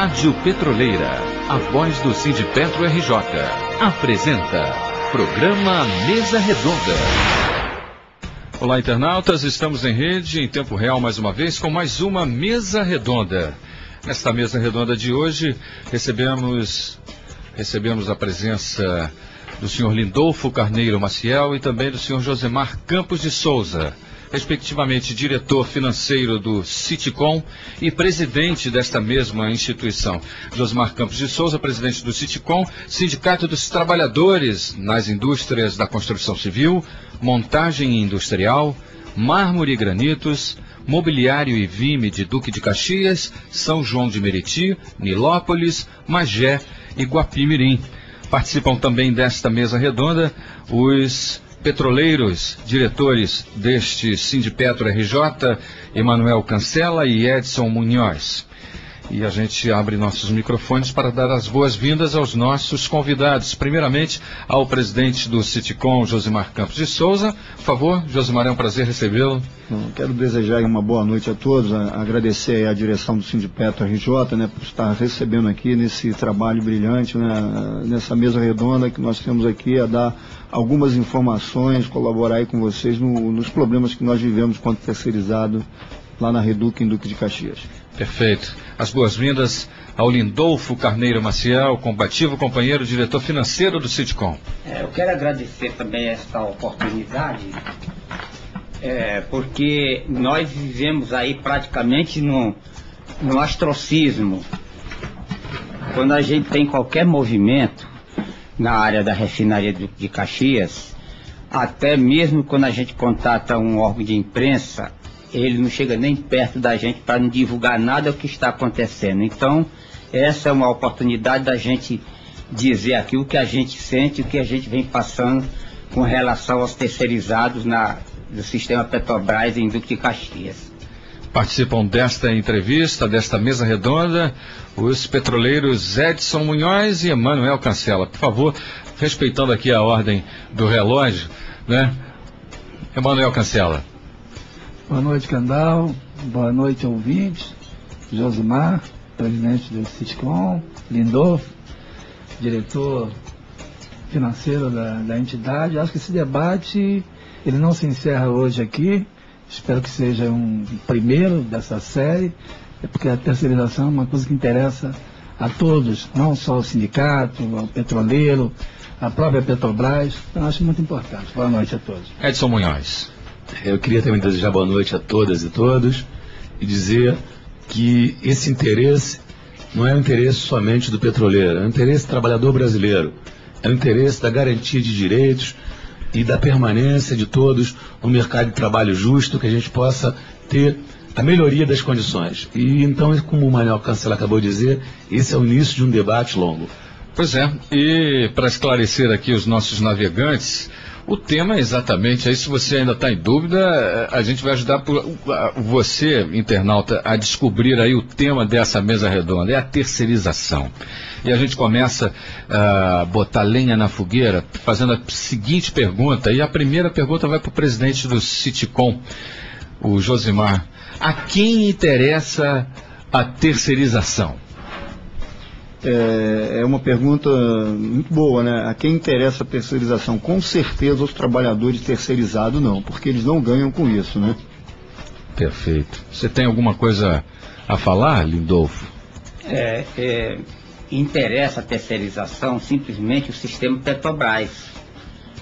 Rádio Petroleira, a voz do Sindipetro RJ, apresenta programa Mesa Redonda. Olá, internautas, estamos em rede, em tempo real mais uma vez, com mais uma Mesa Redonda. Nesta Mesa Redonda de hoje, recebemos a presença do senhor Lindolfo Carneiro Maciel e também do senhor Josemar Campos de Souza, respectivamente diretor financeiro do Citicom e presidente desta mesma instituição. Josemar Campos de Souza, presidente do Citicom, Sindicato dos Trabalhadores nas Indústrias da Construção Civil, Montagem Industrial, Mármore e Granitos, Mobiliário e Vime de Duque de Caxias, São João de Meriti, Nilópolis, Magé e Guapimirim. Participam também desta mesa redonda os petroleiros, diretores deste Sindipetro RJ, Emanuel Cancela e Edson Munhoz. E a gente abre nossos microfones para dar as boas-vindas aos nossos convidados. Primeiramente, ao presidente do Citicom, Josemar Campos de Souza. Por favor, Josemar, é um prazer recebê-lo. Quero desejar uma boa noite a todos, agradecer à direção do Sindipetro RJ, por estar recebendo aqui nesse trabalho brilhante, nessa mesa redonda que nós temos aqui, a dar algumas informações, colaborar aí com vocês nos problemas que nós vivemos quanto terceirizado lá na Reduc, em Duque de Caxias. Perfeito. As boas-vindas ao Lindolfo Carneiro Maciel, combativo companheiro, diretor financeiro do Citicom. Eu quero agradecer também esta oportunidade, porque nós vivemos aí praticamente no ostracismo. Quando a gente tem qualquer movimento na área da refinaria de Caxias, até mesmo quando a gente contata um órgão de imprensa, ele não chega nem perto da gente para não divulgar nada do que está acontecendo. Então, essa é uma oportunidade da gente dizer aqui o que a gente sente, o que a gente vem passando com relação aos terceirizados do sistema Petrobras em Duque de Caxias. Participam desta entrevista, desta mesa redonda, os petroleiros Edson Munhoz e Emanuel Cancela. Por favor, respeitando aqui a ordem do relógio, Emanuel Cancela. Boa noite, Candal. Boa noite, ouvintes. Josemar, presidente do Citicom. Lindolfo, diretor financeiro da entidade. Acho que esse debate ele não se encerra hoje aqui. Espero que seja um primeiro dessa série, porque a terceirização é uma coisa que interessa a todos, não só ao sindicato, ao petroleiro, a própria Petrobras. Então, acho muito importante. Boa noite a todos. Edson Munhoz. Eu queria também desejar boa noite a todas e todos e dizer que esse interesse não é um interesse somente do petroleiro, é um interesse do trabalhador brasileiro, é um interesse da garantia de direitos e da permanência de todos no mercado de trabalho justo, que a gente possa ter a melhoria das condições. E então, como o Manuel Cancela acabou de dizer, esse é o início de um debate longo. Pois é, e para esclarecer aqui os nossos navegantes, o tema é exatamente aí. Se você ainda está em dúvida, a gente vai ajudar você, internauta, a descobrir aí o tema dessa mesa redonda, é a terceirização. E a gente começa a botar lenha na fogueira, fazendo a seguinte pergunta, e a primeira pergunta vai para o presidente do Citicom, o Josemar. A quem interessa a terceirização? É uma pergunta muito boa, A quem interessa a terceirização? Com certeza os trabalhadores terceirizados não, porque eles não ganham com isso, Perfeito. Você tem alguma coisa a falar, Lindolfo? Interessa a terceirização simplesmente o sistema Petrobras,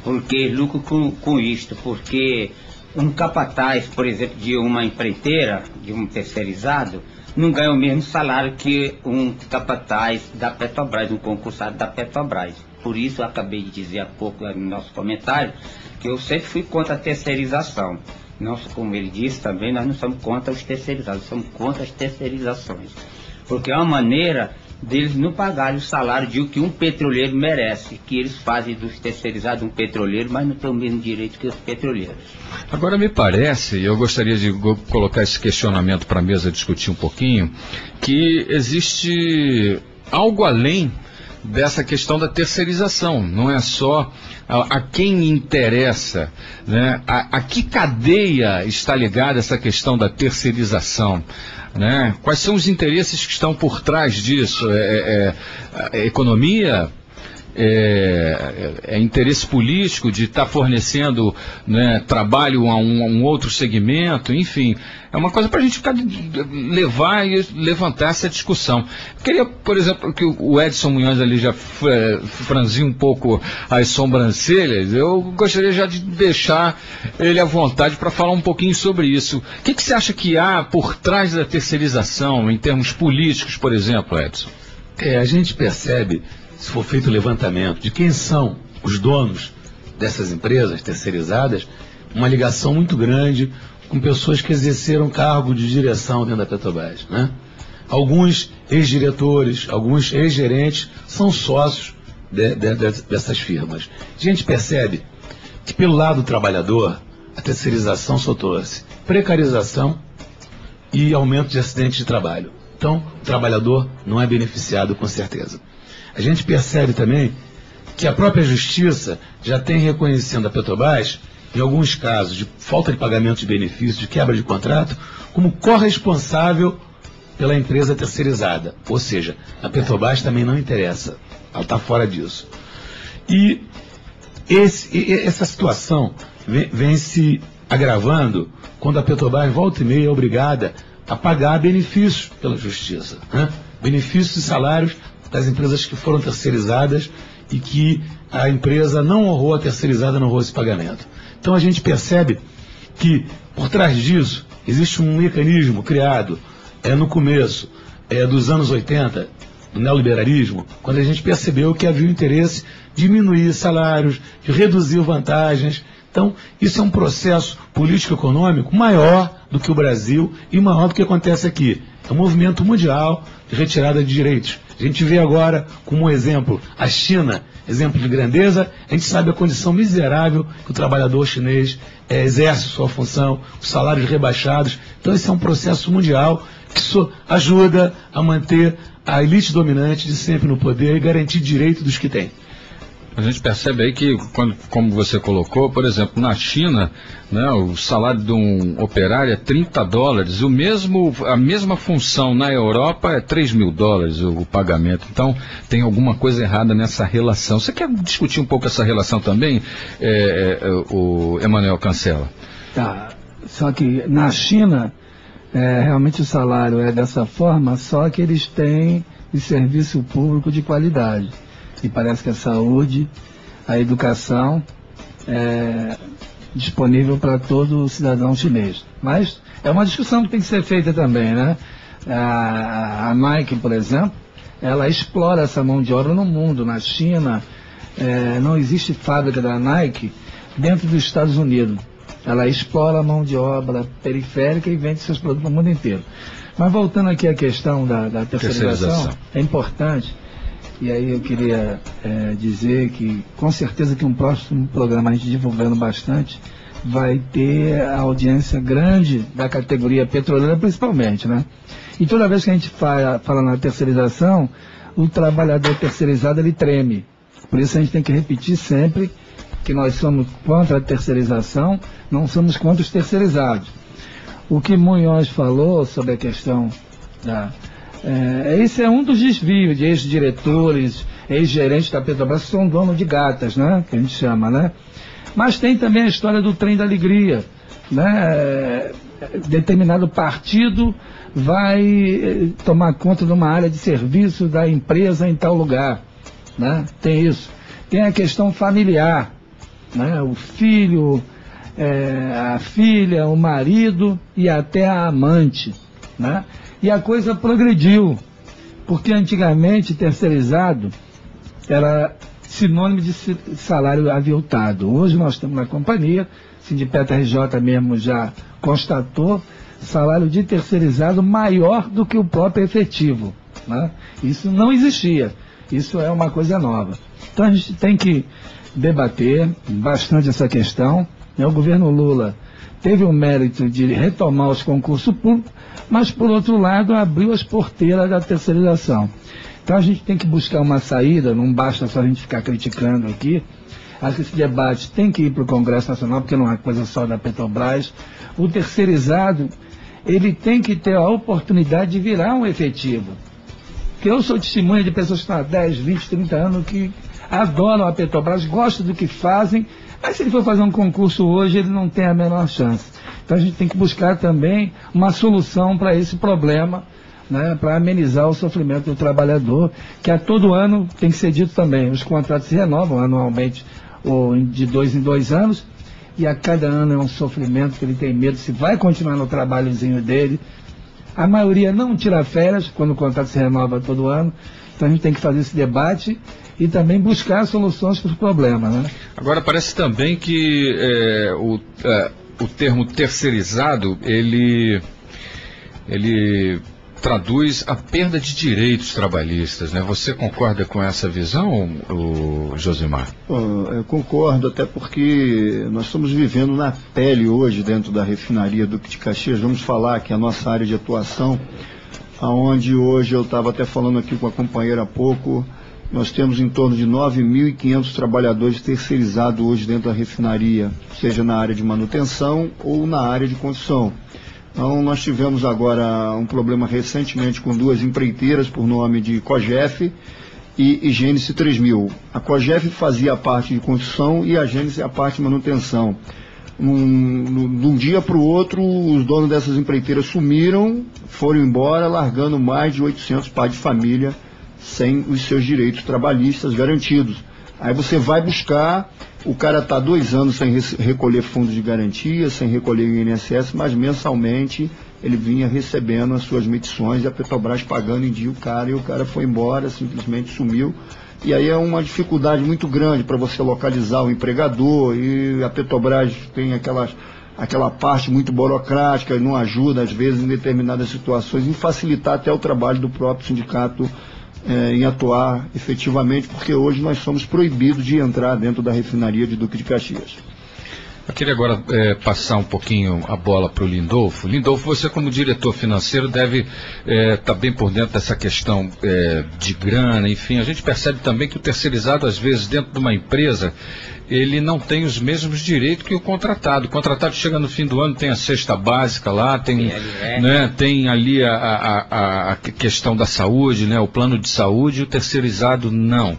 porque lucro com isto, porque um capataz, por exemplo, de uma empreiteira, de um terceirizado, não ganha o mesmo salário que um capataz da Petrobras, um concursado da Petrobras. Por isso eu acabei de dizer há pouco no nosso comentário que eu sempre fui contra a terceirização. Não, como ele disse também, nós não somos contra os terceirizados, somos contra as terceirizações. Porque é uma maneira deles não pagarem o salário de o que um petroleiro merece, que eles fazem dos terceirizados um petroleiro, mas não têm o mesmo direito que os petroleiros. Agora me parece, e eu gostaria de colocar esse questionamento para a mesa discutir um pouquinho, que existe algo além dessa questão da terceirização. Não é só a quem interessa, né? A que cadeia está ligada essa questão da terceirização, né? Quais são os interesses que estão por trás disso? A economia? Interesse político de estar fornecendo, né, trabalho a um outro segmento, enfim, é uma coisa para a gente levar e levantar essa discussão. Queria, por exemplo, que o Edson Munhoz ali já franziu um pouco as sobrancelhas. Eu gostaria já de deixar ele à vontade para falar um pouquinho sobre isso. O que você acha que há por trás da terceirização, em termos políticos, por exemplo, Edson? A gente percebe, se for feito o levantamento de quem são os donos dessas empresas terceirizadas, uma ligação muito grande com pessoas que exerceram cargo de direção dentro da Petrobras, né? Alguns ex-diretores, alguns ex-gerentes são sócios dessas firmas. A gente percebe que pelo lado do trabalhador, a terceirização só trouxe precarização e aumento de acidentes de trabalho. Então, o trabalhador não é beneficiado com certeza. A gente percebe também que a própria Justiça já tem reconhecendo a Petrobras, em alguns casos de falta de pagamento de benefícios, de quebra de contrato, como corresponsável pela empresa terceirizada. Ou seja, a Petrobras também não interessa, ela está fora disso. E essa situação vem se agravando quando a Petrobras volta e meia é obrigada a pagar benefícios pela Justiça, né? Benefícios e salários das empresas que foram terceirizadas e que a empresa não honrou, a terceirizada não honrou esse pagamento. Então a gente percebe que por trás disso existe um mecanismo criado no começo dos anos 80, do neoliberalismo, quando a gente percebeu que havia o interesse de diminuir salários, de reduzir vantagens. Então isso é um processo político-econômico maior do que o Brasil e maior do que acontece aqui. É um movimento mundial de retirada de direitos. A gente vê agora, como exemplo, a China, exemplo de grandeza. A gente sabe a condição miserável que o trabalhador chinês exerce sua função, os salários rebaixados. Então esse é um processo mundial que ajuda a manter a elite dominante de sempre no poder e garantir direito dos que têm. A gente percebe aí que, como você colocou, por exemplo, na China, né, o salário de um operário é $30, a mesma função na Europa é $3.000 o pagamento. Então, tem alguma coisa errada nessa relação. Você quer discutir um pouco essa relação também, o Emanuel Cancela? Tá, só que na China, realmente o salário é dessa forma, só que eles têm de serviço público de qualidade. E parece que a saúde, a educação é disponível para todo cidadão chinês. Mas é uma discussão que tem que ser feita também, né? A Nike, por exemplo, ela explora essa mão de obra no mundo. Na China, não existe fábrica da Nike dentro dos Estados Unidos. Ela explora a mão de obra periférica e vende seus produtos no mundo inteiro. Mas voltando aqui à questão da terceirização, é importante. E aí eu queria dizer que, com certeza, que um próximo programa, a gente divulgando bastante, vai ter a audiência grande da categoria petroleira, principalmente, né? E toda vez que a gente fala na terceirização, o trabalhador terceirizado, ele treme. Por isso a gente tem que repetir sempre que nós somos contra a terceirização, não somos contra os terceirizados. O que Munhoz falou sobre a questão esse é um dos desvios de ex-diretores, ex-gerentes da Petrobras que são donos de gatas, né? Que a gente chama, né? Mas tem também a história do trem da alegria, né? Determinado partido vai tomar conta de uma área de serviço da empresa em tal lugar, né? Tem isso. Tem a questão familiar, né? O filho, a filha, o marido e até a amante, né? E a coisa progrediu, porque antigamente terceirizado era sinônimo de salário aviltado. Hoje nós estamos na companhia, o Sindipetro RJ mesmo já constatou, salário de terceirizado maior do que o próprio efetivo, né? Isso não existia, isso é uma coisa nova. Então a gente tem que debater bastante essa questão. O governo Lula teve o mérito de retomar os concursos públicos, mas, por outro lado, abriu as porteiras da terceirização. Então a gente tem que buscar uma saída, não basta só a gente ficar criticando aqui. Acho que esse debate tem que ir para o Congresso Nacional, porque não é coisa só da Petrobras. O terceirizado, ele tem que ter a oportunidade de virar um efetivo. Porque eu sou testemunha de pessoas que estão há 10, 20, 30 anos que adoram a Petrobras, gostam do que fazem, mas se ele for fazer um concurso hoje, ele não tem a menor chance. Então a gente tem que buscar também uma solução para esse problema, né, para amenizar o sofrimento do trabalhador, que a todo ano tem que ser dito também, os contratos se renovam anualmente, ou de 2 em 2 anos, e a cada ano é um sofrimento que ele tem medo se vai continuar no trabalhozinho dele. A maioria não tira férias quando o contrato se renova todo ano, então a gente tem que fazer esse debate e também buscar soluções para os problemas, né? Agora parece também que o termo terceirizado, ele traduz a perda de direitos trabalhistas, né? Você concorda com essa visão, Josimar? Eu concordo, até porque nós estamos vivendo na pele hoje dentro da refinaria Duque de Caxias. Vamos falar que a nossa área de atuação, aonde hoje eu estava até falando aqui com a companheira há pouco, nós temos em torno de 9.500 trabalhadores terceirizados hoje dentro da refinaria, seja na área de manutenção ou na área de construção. Então, nós tivemos agora um problema recentemente com 2 empreiteiras por nome de Cogef e Gênesis 3000. A Cogef fazia a parte de construção e a Gênesis a parte de manutenção. De um dia para o outro, os donos dessas empreiteiras sumiram, foram embora, largando mais de 800 pais de família sem os seus direitos trabalhistas garantidos. Aí você vai buscar, o cara está 2 anos sem recolher fundos de garantia, sem recolher o INSS, mas mensalmente ele vinha recebendo as suas medições e a Petrobras pagando em dia o cara, e o cara foi embora, simplesmente sumiu. E aí é uma dificuldade muito grande para você localizar o empregador, e a Petrobras tem aquela parte muito burocrática, não ajuda às vezes em determinadas situações, em facilitar até o trabalho do próprio sindicato em atuar efetivamente, porque hoje nós somos proibidos de entrar dentro da refinaria de Duque de Caxias. Eu queria agora passar um pouquinho a bola para o Lindolfo. Lindolfo, você como diretor financeiro deve estar bem por dentro dessa questão de grana, enfim. A gente percebe também que o terceirizado, às vezes, dentro de uma empresa, ele não tem os mesmos direitos que o contratado. O contratado chega no fim do ano, tem a cesta básica lá, tem ali a questão da saúde, né, o plano de saúde, e o terceirizado não.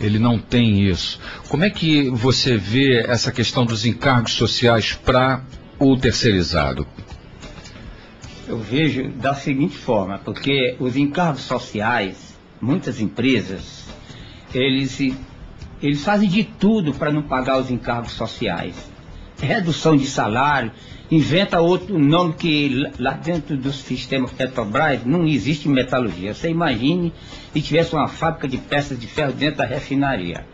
Ele não tem isso. Como é que você vê essa questão dos encargos sociais para o terceirizado? Eu vejo da seguinte forma, porque os encargos sociais, muitas empresas, eles fazem de tudo para não pagar os encargos sociais. Redução de salário, inventa outro nome que lá dentro do sistema Petrobras não existe metalurgia. Você imagine se tivesse uma fábrica de peças de ferro dentro da refinaria.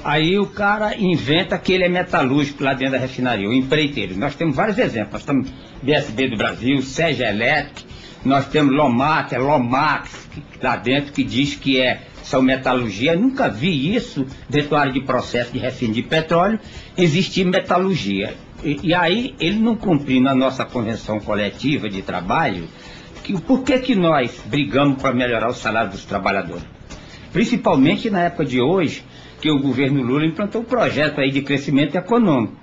Aí o cara inventa que ele é metalúrgico lá dentro da refinaria, o empreiteiro. Nós temos vários exemplos. Nós temos BSB do Brasil, Sege Electric, nós temos Lomax, lá dentro, que diz que são metalurgia. Eu nunca vi isso dentro da área de processo de refino de petróleo, existir metalurgia. E aí, ele não cumprindo a nossa convenção coletiva de trabalho, por que nós brigamos para melhorar o salário dos trabalhadores? Principalmente na época de hoje, que o governo Lula implantou um projeto aí de crescimento econômico.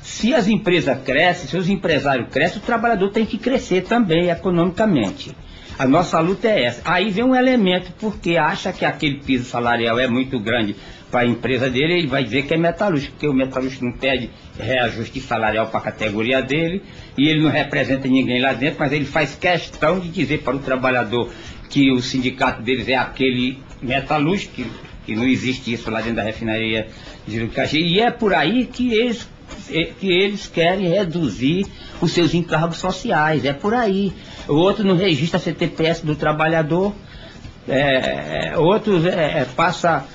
Se as empresas crescem, se os empresários crescem, o trabalhador tem que crescer também economicamente. A nossa luta é essa. Aí vem um elemento, porque acha que aquele piso salarial é muito grande para a empresa dele, ele vai dizer que é metalúrgico, porque o metalúrgico não pede reajuste salarial para a categoria dele, e ele não representa ninguém lá dentro, mas ele faz questão de dizer para o trabalhador que o sindicato deles é aquele metalúrgico, que não existe isso lá dentro da refinaria de Duque de Caxias, e é por aí que eles querem reduzir os seus encargos sociais, é por aí. O outro não registra a CTPS do trabalhador, outros passa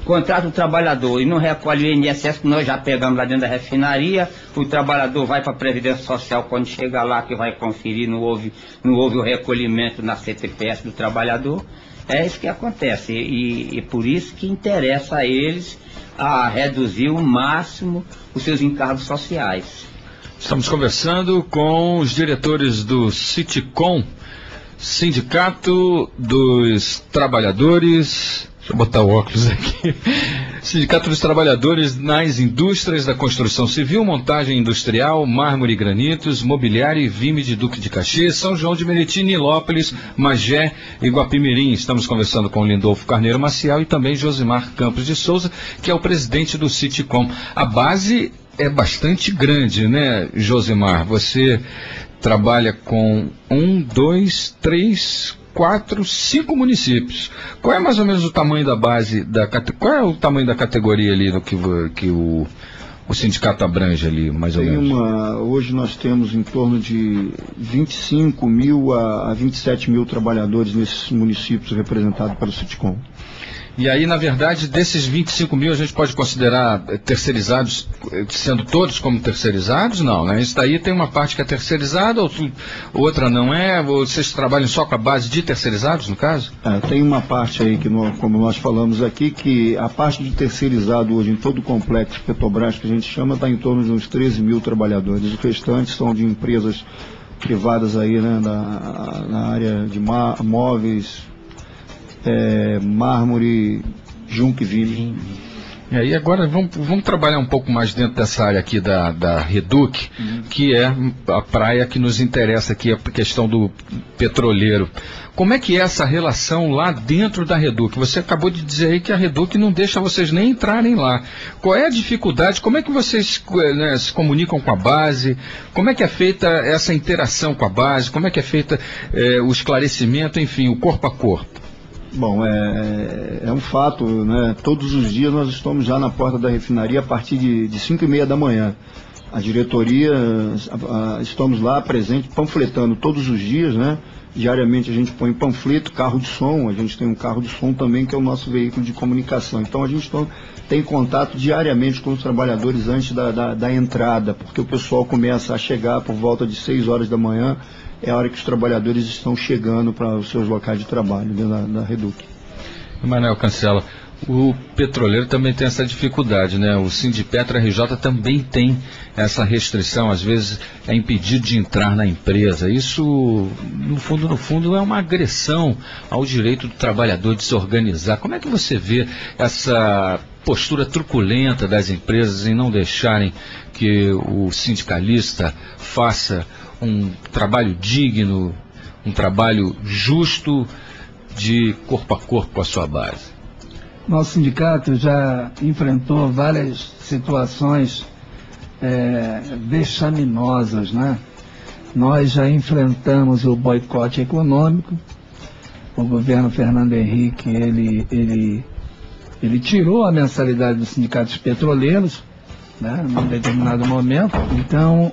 contrata o trabalhador e não recolhe o INSS, que nós já pegamos lá dentro da refinaria. O trabalhador vai para a Previdência Social, quando chega lá que vai conferir, não houve o recolhimento na CTPS do trabalhador. É isso que acontece, e por isso que interessa a eles a reduzir o máximo os seus encargos sociais. Estamos conversando com os diretores do Citicom, Sindicato dos Trabalhadores, deixa eu botar o óculos aqui, Sindicato dos Trabalhadores nas Indústrias da Construção Civil, Montagem Industrial, Mármore e Granitos, Mobiliário e Vime de Duque de Caxias, São João de Meriti, Nilópolis, Magé e Guapimirim. Estamos conversando com Lindolfo Carneiro Maciel e também Josimar Campos de Souza, que é o presidente do Citicom. A base é bastante grande, né, Josimar? Você trabalha com 5 municípios. Qual é mais ou menos o tamanho da base, qual é o tamanho da categoria ali do que o sindicato abrange ali, mais ou menos? Hoje nós temos em torno de 25 mil a 27 mil trabalhadores nesses municípios representados pelo Citicom. E aí, na verdade, desses 25 mil, a gente pode considerar terceirizados, sendo todos como terceirizados? Não, né? Isso daí tem uma parte que é terceirizada, outra não é? Vocês trabalham só com a base de terceirizados, no caso? Tem uma parte aí, como nós falamos aqui, que a parte de terceirizado hoje em todo o complexo Petrobras, que a gente chama, está em torno de uns 13 mil trabalhadores. Os restantes são de empresas privadas aí, né, na área de móveis, mármore, junco e vime. E aí agora vamos trabalhar um pouco mais dentro dessa área aqui da Reduc, que é a praia que nos interessa aqui, a questão do petroleiro. Como é que é essa relação lá dentro da Reduc? Você acabou de dizer aí que a Reduc não deixa vocês nem entrarem lá. Qual é a dificuldade? Como é que vocês, né, se comunicam com a base? Como é que é feita essa interação com a base? Como é que é feita o esclarecimento, enfim, o corpo a corpo? Bom, é um fato, né? Todos os dias nós estamos já na porta da refinaria a partir de 5h30 da manhã. A diretoria, estamos lá presentes, panfletando todos os dias, né? Diariamente a gente põe panfleto, carro de som, a gente tem um carro de som também que é o nosso veículo de comunicação. Então a gente tem contato diariamente com os trabalhadores antes da entrada, porque o pessoal começa a chegar por volta de 6 horas da manhã, é a hora que os trabalhadores estão chegando para os seus locais de trabalho dentro da Reduc. Manuel Cancela, o petroleiro também tem essa dificuldade, né? O Sindipetro RJ também tem essa restrição, às vezes é impedido de entrar na empresa. Isso, no fundo, é uma agressão ao direito do trabalhador de se organizar. Como é que você vê essa postura truculenta das empresas em não deixarem que o sindicalista faça um trabalho digno, um trabalho justo, de corpo a corpo com a sua base? Nosso sindicato já enfrentou várias situações vexaminosas, né? Nós já enfrentamos o boicote econômico. O governo Fernando Henrique, ele tirou a mensalidade dos sindicatos petroleiros, né, num determinado momento. Então,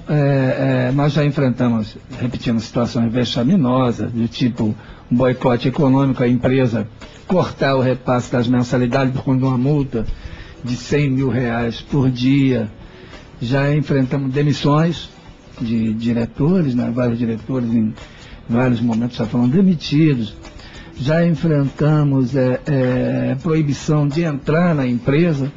nós já enfrentamos, repetindo, situações vexaminosas, do tipo um boicote econômico, a empresa cortar o repasse das mensalidades por conta de uma multa de R$100 mil por dia. Já enfrentamos demissões de diretores, né, vários diretores em vários momentos já foram demitidos. Já enfrentamos proibição de entrar na empresa.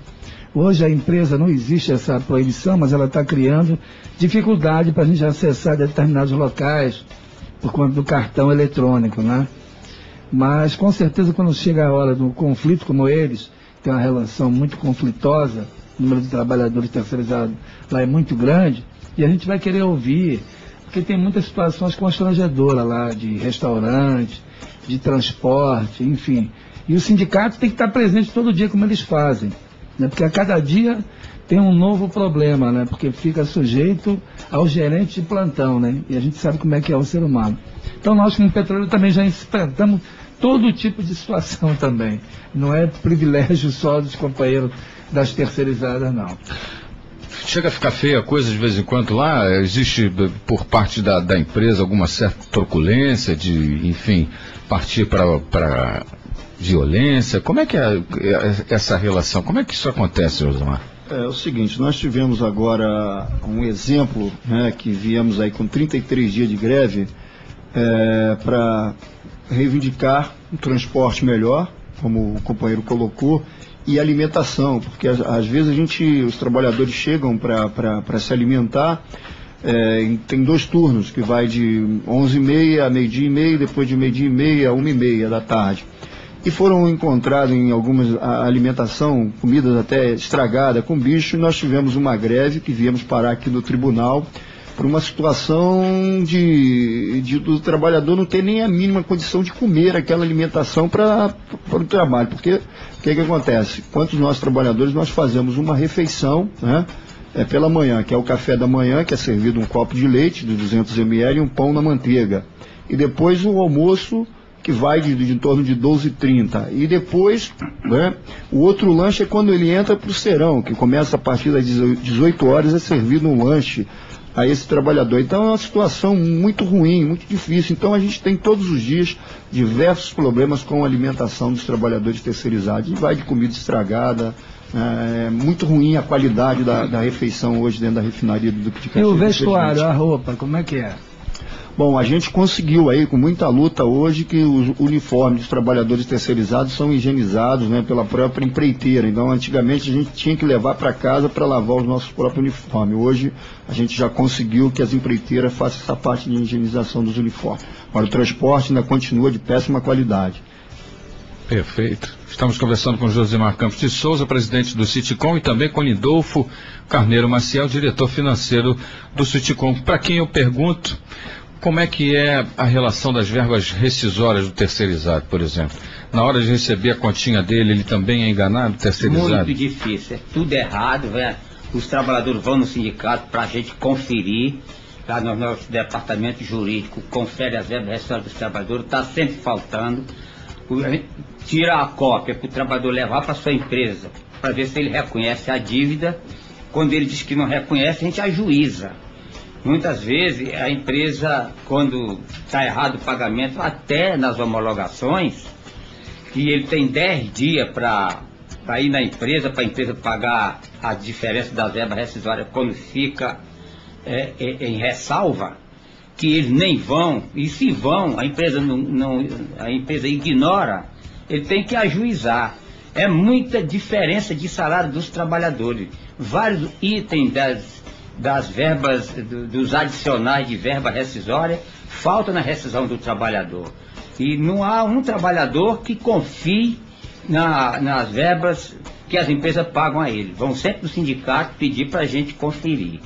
Hoje a empresa não existe essa proibição, mas ela está criando dificuldade para a gente acessar determinados locais por conta do cartão eletrônico, né? Mas com certeza quando chega a hora do conflito como eles, tem uma relação muito conflitosa, o número de trabalhadores terceirizados lá é muito grande, e a gente vai querer ouvir, porque tem muitas situações constrangedoras lá, de restaurante, de transporte, enfim. E o sindicato tem que estar presente todo dia como eles fazem, né? Porque a cada dia tem um novo problema, né? Porque fica sujeito ao gerente de plantão, né? E a gente sabe como é que é o ser humano. Então nós como petroleiro também já enfrentamos todo tipo de situação também. Não é privilégio só dos companheiros das terceirizadas, não. Chega a ficar feia a coisa de vez em quando lá? Existe por parte da empresa alguma certa truculência de, enfim, partir para violência? Como é que é essa relação? Como é que isso acontece, Josimar? É o seguinte, nós tivemos agora um exemplo, né, que viemos aí com 33 dias de greve para reivindicar um transporte melhor, como o companheiro colocou, e alimentação, porque às vezes os trabalhadores chegam para se alimentar, tem 2 turnos, que vai de 11h30 a meio-dia e meio, depois de meio-dia e meia a 1h30 da tarde. E foram encontrados em algumas alimentação, comidas até estragadas com bicho, e nós tivemos uma greve que viemos parar aqui no tribunal por uma situação do trabalhador não ter nem a mínima condição de comer aquela alimentação para o trabalho. Porque o que acontece? Quantos nós trabalhadores nós fazemos uma refeição, né? Pela manhã, que é o café da manhã, que é servido um copo de leite de 200 ml e um pão na manteiga. E depois o almoço, que vai de em torno de 12h30. E depois, né, o outro lanche é quando ele entra para o serão, que começa a partir das 18 horas, é servido um lanche a esse trabalhador. Então é uma situação muito ruim, muito difícil. Então a gente tem todos os dias diversos problemas com a alimentação dos trabalhadores terceirizados. E vai de comida estragada, é muito ruim a qualidade da refeição hoje dentro da refinaria do Duque de Caxias. E o vestuário, a roupa, como é que é? Bom, a gente conseguiu aí, com muita luta hoje, que os uniformes dos trabalhadores terceirizados são higienizados, né, pela própria empreiteira. Então, antigamente, a gente tinha que levar para casa para lavar os nossos próprios uniformes. Hoje, a gente já conseguiu que as empreiteiras façam essa parte de higienização dos uniformes. Agora, o transporte ainda continua de péssima qualidade. Perfeito. Estamos conversando com Josimar Campos de Souza, presidente do Citicom, e também com Lindolfo Carneiro Maciel, diretor financeiro do Citicom. Para quem eu pergunto, como é que é a relação das verbas rescisórias do terceirizado, por exemplo? Na hora de receber a continha dele, ele também é enganado, terceirizado? Muito difícil, é tudo errado, velho. Os trabalhadores vão no sindicato para a gente conferir. Lá no nosso departamento jurídico, confere as verbas rescisórias dos trabalhadores, está sempre faltando. Tira a cópia para o trabalhador levar para sua empresa, para ver se ele reconhece a dívida. Quando ele diz que não reconhece, a gente ajuiza. Muitas vezes a empresa, quando está errado o pagamento, até nas homologações, que ele tem 10 dias para ir na empresa, para a empresa pagar a diferença das verbas rescisórias quando fica em ressalva, que eles nem vão, e se vão, a empresa a empresa ignora, ele tem que ajuizar. É muita diferença de salário dos trabalhadores. Vários itens das verbas, dos adicionais de verba rescisória, falta na rescisão do trabalhador. E não há um trabalhador que confie nas verbas que as empresas pagam a ele. Vão sempre no sindicato pedir para a gente conferir.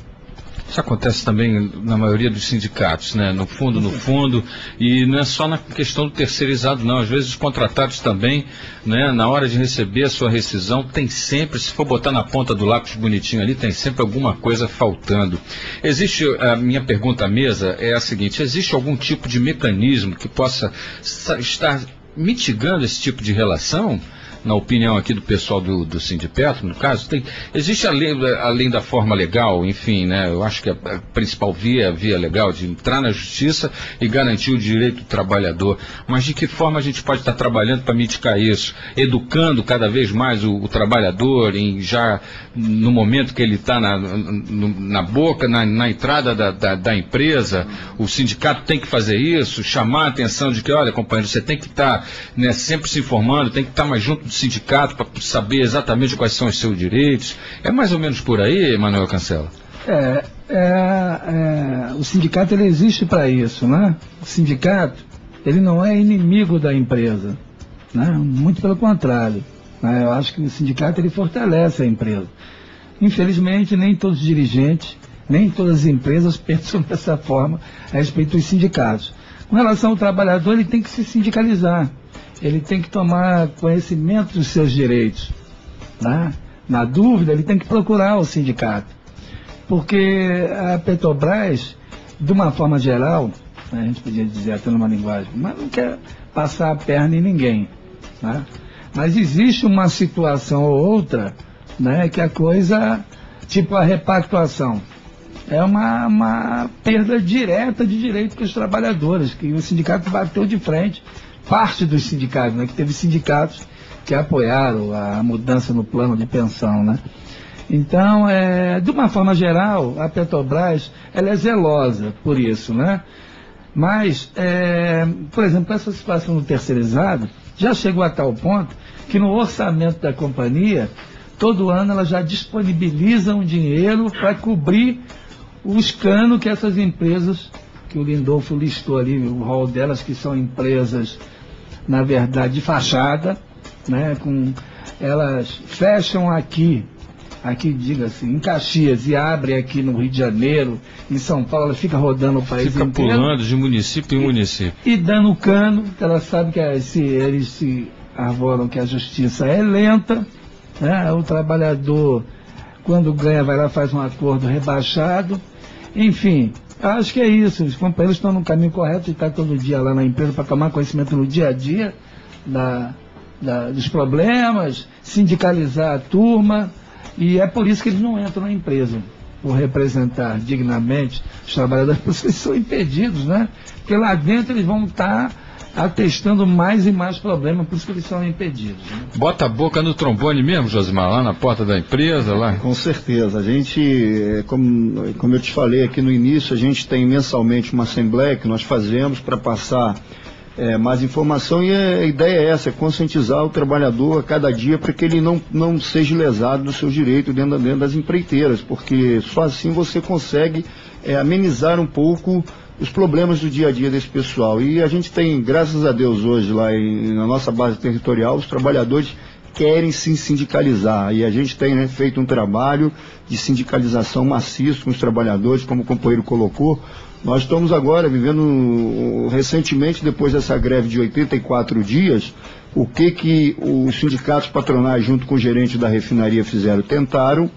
Isso acontece também na maioria dos sindicatos, né? No fundo, e não é só na questão do terceirizado, não. Às vezes os contratados também, né? Na hora de receber a sua rescisão, tem sempre, se for botar na ponta do lápis bonitinho ali, tem sempre alguma coisa faltando. Existe, a minha pergunta à mesa é a seguinte: existe algum tipo de mecanismo que possa estar mitigando esse tipo de relação? Na opinião aqui do pessoal do Sindipetro, no caso, existe além da forma legal, enfim, né? Eu acho que a principal via legal de entrar na justiça e garantir o direito do trabalhador. Mas de que forma a gente pode estar trabalhando para mitigar isso? Educando cada vez mais o trabalhador, já no momento que ele está na boca, na entrada da empresa, o sindicato tem que fazer isso, chamar a atenção de que, olha, companheiro, você tem que estar, né, sempre se informando, tem que estar mais junto do sindicato para saber exatamente quais são os seus direitos. É mais ou menos por aí, Manuel Cancela? O sindicato, ele existe para isso, né? O sindicato, ele não é inimigo da empresa, né? Muito pelo contrário, né? Eu acho que o sindicato, ele fortalece a empresa. Infelizmente, nem todos os dirigentes, nem todas as empresas pensam dessa forma a respeito dos sindicatos. Com relação ao trabalhador, ele tem que se sindicalizar. Ele tem que tomar conhecimento dos seus direitos, né? Na dúvida, ele tem que procurar o sindicato. Porque a Petrobras, de uma forma geral, a gente podia dizer até numa linguagem, mas não quer passar a perna em ninguém, né? Mas existe uma situação ou outra, né, que a coisa, tipo a repactuação, é uma perda direta de direito para os trabalhadores, que o sindicato bateu de frente. Parte dos sindicatos, né, que teve sindicatos que apoiaram a mudança no plano de pensão, né? Então, de uma forma geral, a Petrobras, ela é zelosa por isso, né? Mas, por exemplo, essa situação do terceirizado já chegou a tal ponto que no orçamento da companhia, todo ano ela já disponibiliza um dinheiro para cobrir o escândalo que essas empresas, que o Lindolfo listou ali, o rol delas, que são empresas, na verdade, de fachada, né, elas fecham aqui diga-se, em Caxias, e abre aqui no Rio de Janeiro, em São Paulo, ela fica rodando o país inteiro. Fica pulando de município em município. E dando cano, que ela sabe que eles se arvoram que a justiça é lenta, né? O trabalhador, quando ganha, vai lá, faz um acordo rebaixado. Enfim, acho que é isso. Os companheiros estão no caminho correto de estar todo dia lá na empresa para tomar conhecimento no dia a dia dos problemas, sindicalizar a turma. E é por isso que eles não entram na empresa, por representar dignamente os trabalhadores, porque eles são impedidos, né? Porque lá dentro eles vão estar atestando mais e mais problemas, por isso que eles são impedidos. Né? Bota a boca no trombone mesmo, Josimar, lá na porta da empresa, lá? Com certeza. A gente, como eu te falei aqui no início, a gente tem mensalmente uma assembleia que nós fazemos para passar mais informação, e a ideia é essa, é conscientizar o trabalhador a cada dia para que ele não seja lesado dos seus direitos dentro das empreiteiras, porque só assim você consegue amenizar um pouco os problemas do dia a dia desse pessoal. E a gente tem, graças a Deus, hoje lá na nossa base territorial, os trabalhadores querem se sindicalizar, e a gente tem feito um trabalho de sindicalização maciço com os trabalhadores, como o companheiro colocou. Nós estamos agora vivendo, recentemente, depois dessa greve de 84 dias, o que os sindicatos patronais, junto com o gerente da refinaria, fizeram? Tentaram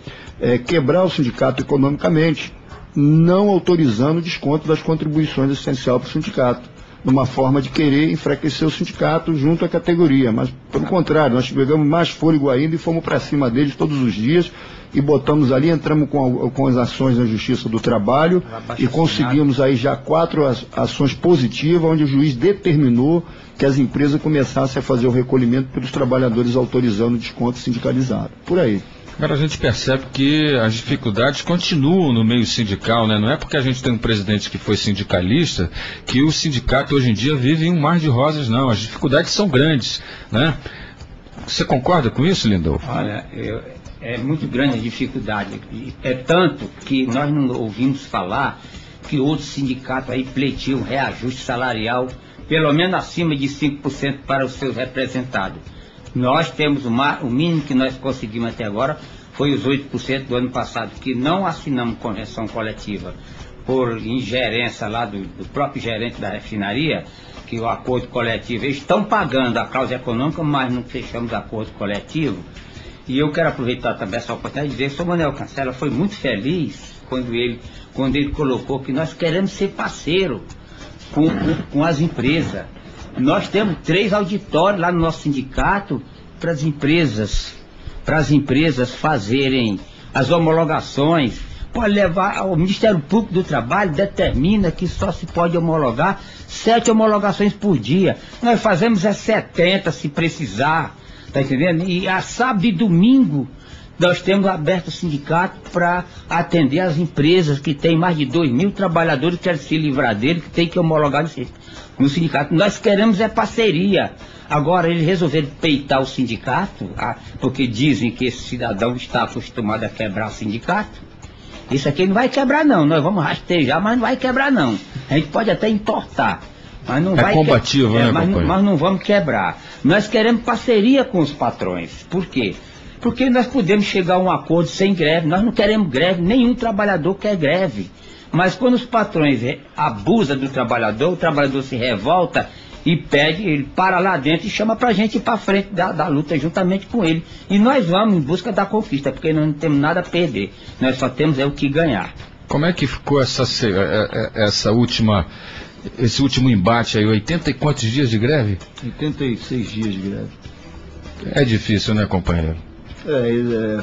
quebrar o sindicato economicamente, não autorizando o desconto das contribuições essenciais para o sindicato, numa forma de querer enfraquecer o sindicato junto à categoria. Mas, pelo contrário, nós pegamos mais fôlego ainda e fomos para cima deles todos os dias, e botamos ali, entramos com as ações na Justiça do Trabalho e conseguimos aí já 4 ações positivas, onde o juiz determinou que as empresas começassem a fazer o recolhimento pelos trabalhadores autorizando o desconto sindicalizado. Por aí. Agora a gente percebe que as dificuldades continuam no meio sindical, né? Não é porque a gente tem um presidente que foi sindicalista que o sindicato hoje em dia vive em um mar de rosas, não. As dificuldades são grandes, né? Você concorda com isso, Lindolfo? Olha, é muito grande a dificuldade. É tanto que nós não ouvimos falar que outros sindicatos aí pleiteiam reajuste salarial, pelo menos acima de 5% para os seus representados. Nós temos o mínimo que nós conseguimos até agora foi os 8% do ano passado, que não assinamos convenção coletiva por ingerência lá do próprio gerente da refinaria, que o acordo coletivo, eles estão pagando a cláusula econômica, mas não fechamos acordo coletivo. E eu quero aproveitar também essa oportunidade de dizer que o senhor Manuel Cancela foi muito feliz quando ele colocou que nós queremos ser parceiro com as empresas. Nós temos 3 auditórios lá no nosso sindicato para as empresas fazerem as homologações. Pode levar, o Ministério Público do Trabalho determina que só se pode homologar 7 homologações por dia. Nós fazemos 70 se precisar, tá entendendo? E a sábado e domingo nós temos aberto o sindicato para atender as empresas que tem mais de 2.000 trabalhadores que querem se livrar dele, que tem que homologar no sindicato. Nós queremos parceria. Agora eles resolveram peitar o sindicato, porque dizem que esse cidadão está acostumado a quebrar o sindicato. Isso aqui não vai quebrar não, nós vamos rastejar, mas não vai quebrar não. A gente pode até entortar, mas não vai combativo, né, mas não vamos quebrar. Nós queremos parceria com os patrões. Por quê? Porque nós podemos chegar a um acordo sem greve. Nós não queremos greve, nenhum trabalhador quer greve. Mas quando os patrões abusam do trabalhador, o trabalhador se revolta e pede, ele para lá dentro e chama pra gente ir pra frente da luta juntamente com ele. E nós vamos em busca da conquista, porque nós não temos nada a perder. Nós só temos o que ganhar. Como é que ficou esse último embate aí? 80 e quantos dias de greve? 86 dias de greve. É difícil, né, companheiro?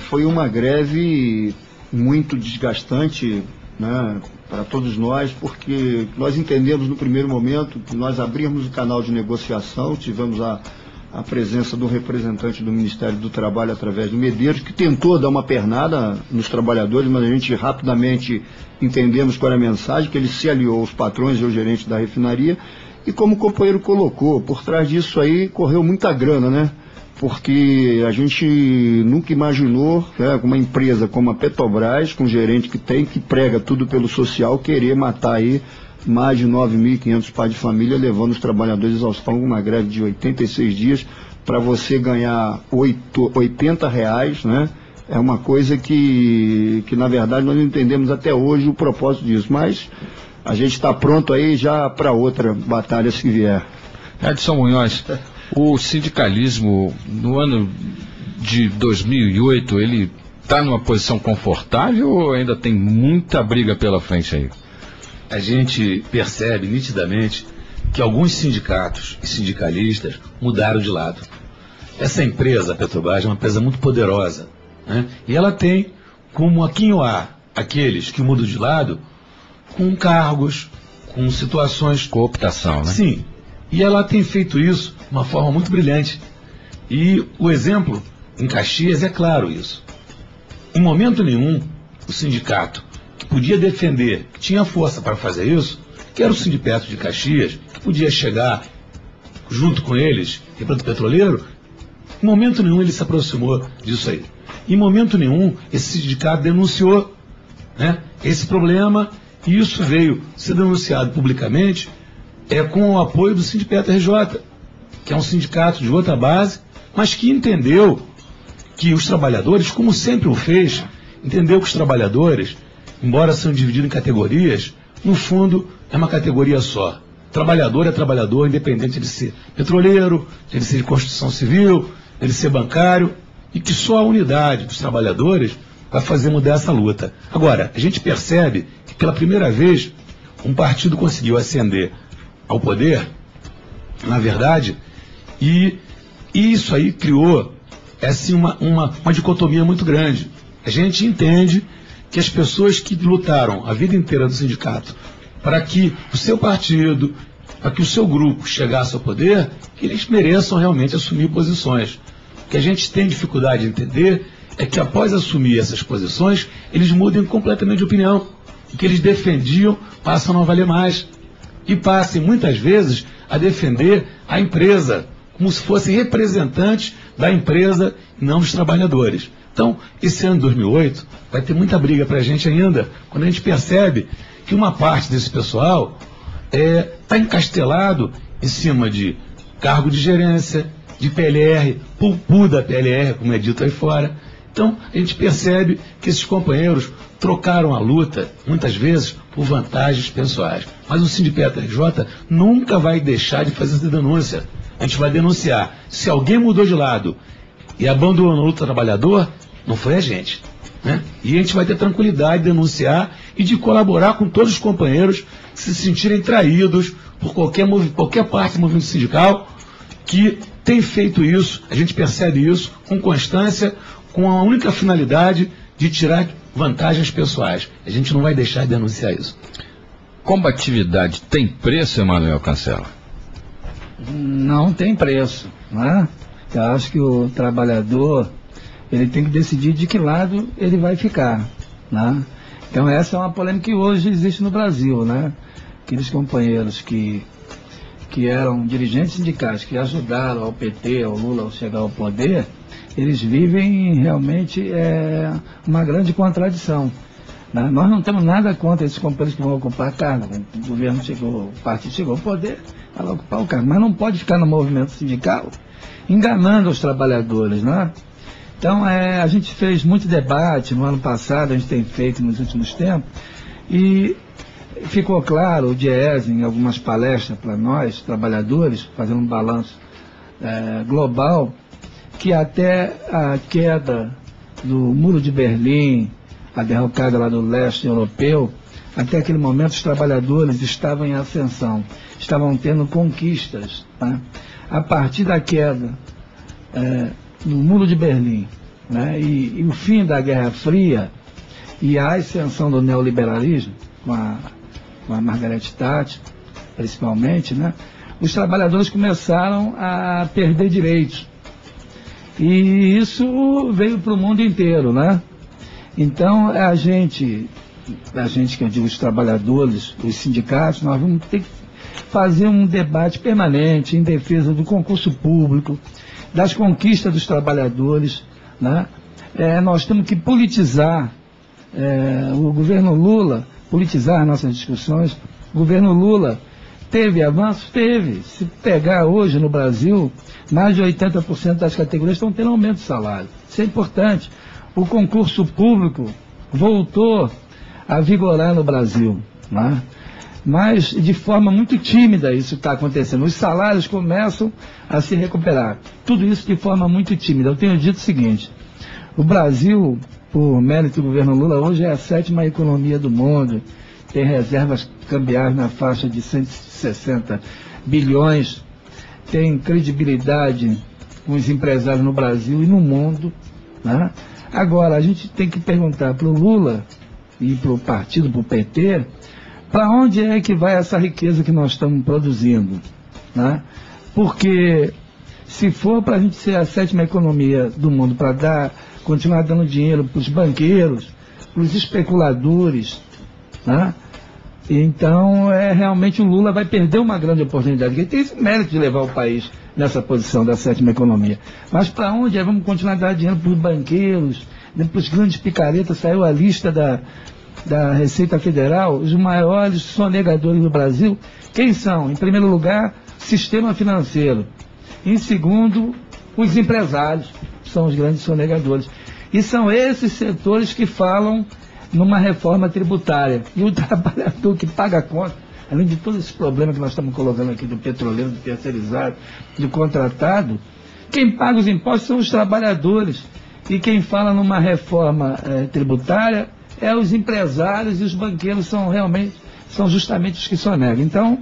Foi uma greve muito desgastante, né, para todos nós, porque nós entendemos no primeiro momento que nós abrimos o canal de negociação, tivemos a presença do representante do Ministério do Trabalho através do Medeiros, que tentou dar uma pernada nos trabalhadores, mas a gente rapidamente entendemos qual era a mensagem, que ele se aliou aos patrões e ao gerente da refinaria, e como o companheiro colocou, por trás disso aí correu muita grana, né? porque a gente nunca imaginou, né, uma empresa como a Petrobras, com um gerente que prega tudo pelo social, querer matar aí mais de 9.500 pais de família, levando os trabalhadores à exaustão, uma greve de 86 dias, para você ganhar R$80, né? É uma coisa que na verdade nós não entendemos até hoje o propósito disso, mas a gente está pronto aí já para outra batalha se vier. Edson Munhoz, o sindicalismo no ano de 2008, ele está numa posição confortável ou ainda tem muita briga pela frente aí? A gente percebe nitidamente que alguns sindicatos e sindicalistas mudaram de lado. Essa empresa, a Petrobras, é uma empresa muito poderosa, né? E ela tem como aquinhoar aqueles que mudam de lado com cargos, com situações... Cooptação, né? Sim. E ela tem feito isso de uma forma muito brilhante. E o exemplo em Caxias é claro isso. Em momento nenhum, o sindicato que podia defender, que tinha força para fazer isso, que era o Sindipeto de Caxias, que podia chegar junto com eles, representante petroleiro, em momento nenhum ele se aproximou disso aí. Em momento nenhum esse sindicato denunciou, né, esse problema, e isso veio ser denunciado publicamente com o apoio do Sindipeto RJ, que é um sindicato de outra base, mas que entendeu que os trabalhadores, como sempre o fez, entendeu que os trabalhadores, embora sejam divididos em categorias, no fundo é uma categoria só. Trabalhador é trabalhador, independente de ser petroleiro, de ser de construção civil, de ser bancário, e que só a unidade dos trabalhadores vai fazer mudar essa luta. Agora, a gente percebe que pela primeira vez um partido conseguiu ascender ao poder, na verdade, e isso aí criou assim, uma dicotomia muito grande. A gente entende que as pessoas que lutaram a vida inteira do sindicato para que o seu partido, para que o seu grupo chegasse ao poder, que eles mereçam realmente assumir posições. O que a gente tem dificuldade de entender é que após assumir essas posições, eles mudem completamente de opinião. O que eles defendiam passa a não valer mais. E passem muitas vezes a defender a empresa, como se fossem representantes da empresa e não dos trabalhadores. Então, esse ano de 2008 vai ter muita briga para a gente ainda, quando a gente percebe que uma parte desse pessoal está encastelado em cima de cargo de gerência, de PLR, pulpu da PLR, como é dito aí fora. Então, a gente percebe que esses companheiros trocaram a luta, muitas vezes, por vantagens pessoais. Mas o Sindipeto RJ nunca vai deixar de fazer essa denúncia. A gente vai denunciar. Se alguém mudou de lado e abandonou a luta trabalhador, não foi a gente, né? E a gente vai ter tranquilidade de denunciar e de colaborar com todos os companheiros que se sentirem traídos por qualquer parte do movimento sindical que tem feito isso. A gente percebe isso com constância, com a única finalidade de tirar vantagens pessoais. A gente não vai deixar de denunciar isso. Combatividade tem preço, Emanuel Cancela? Não tem preço, né? Eu acho que o trabalhador, ele tem que decidir de que lado ele vai ficar, né? Então essa é uma polêmica que hoje existe no Brasil, né? Aqueles companheiros que eram dirigentes sindicais, que ajudaram ao PT, ao Lula, a chegar ao poder, eles vivem realmente uma grande contradição, né? Nós não temos nada contra esses companheiros que vão ocupar cargo. O governo chegou, o partido chegou ao poder, vai ocupar o cargo, mas não pode ficar no movimento sindical enganando os trabalhadores, né? Então a gente fez muito debate no ano passado, a gente tem feito nos últimos tempos, e ficou claro, o Diese, em algumas palestras para nós, trabalhadores, fazendo um balanço global, que até a queda do Muro de Berlim, a derrocada lá do leste europeu, até aquele momento os trabalhadores estavam em ascensão, estavam tendo conquistas, tá? A partir da queda do Muro de Berlim, né, e o fim da Guerra Fria e a ascensão do neoliberalismo, com a Margaret Thatcher, principalmente, né, os trabalhadores começaram a perder direitos. E isso veio para o mundo inteiro, né? Então, a gente que eu digo, os trabalhadores, os sindicatos, nós vamos ter que fazer um debate permanente em defesa do concurso público, das conquistas dos trabalhadores, né? Nós temos que politizar o governo Lula, politizar nossas discussões. O governo Lula teve avanços? Teve. Se pegar hoje no Brasil, mais de 80% das categorias estão tendo aumento de salário. Isso é importante. O concurso público voltou a vigorar no Brasil, né? Mas de forma muito tímida isso está acontecendo. Os salários começam a se recuperar. Tudo isso de forma muito tímida. Eu tenho dito o seguinte: o Brasil, por mérito do governo Lula, hoje é a 7ª economia do mundo. Tem reservas cambiais na faixa de 160 bilhões. Tem credibilidade com os empresários no Brasil e no mundo, né? Agora, a gente tem que perguntar para o Lula e para o partido, para o PT, para onde é que vai essa riqueza que nós estamos produzindo, né? Porque se for para a gente ser a 7ª economia do mundo, para continuar dando dinheiro para os banqueiros, para os especuladores, né? Então, realmente o Lula vai perder uma grande oportunidade, porque ele tem esse mérito de levar o país nessa posição da 7ª economia. Mas para onde é? Vamos continuar a dar dinheiro para os banqueiros, para os grandes picaretas. Saiu a lista da Receita Federal, os maiores sonegadores do Brasil. Quem são? Em primeiro lugar, sistema financeiro. Em segundo, os empresários, são os grandes sonegadores. E são esses setores que falam numa reforma tributária. E o trabalhador que paga a conta, além de todos esses problemas que nós estamos colocando aqui do petroleiro, do terceirizado, do contratado, quem paga os impostos são os trabalhadores. E quem fala numa reforma tributária é os empresários, e os banqueiros são justamente os que sonegam. Então,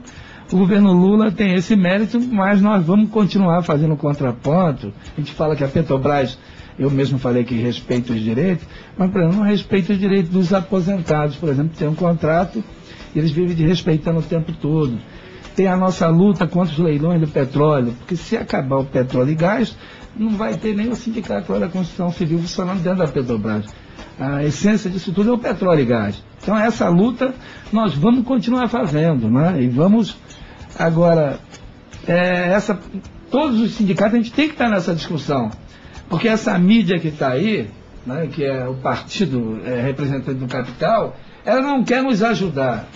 o governo Lula tem esse mérito, mas nós vamos continuar fazendo contraponto. A gente fala que a Petrobras, eu mesmo falei que respeita os direitos, mas, por exemplo, não respeita os direitos dos aposentados. Por exemplo, tem um contrato e eles vivem respeitando o tempo todo. Tem a nossa luta contra os leilões do petróleo, porque se acabar o petróleo e gás, não vai ter nem o sindicato da construção civil funcionando dentro da Petrobras. A essência disso tudo é o petróleo e gás. Então essa luta nós vamos continuar fazendo, né? E vamos agora, todos os sindicatos, a gente tem que estar nessa discussão, porque essa mídia que está aí, né, que é o partido representante do capital, ela não quer nos ajudar.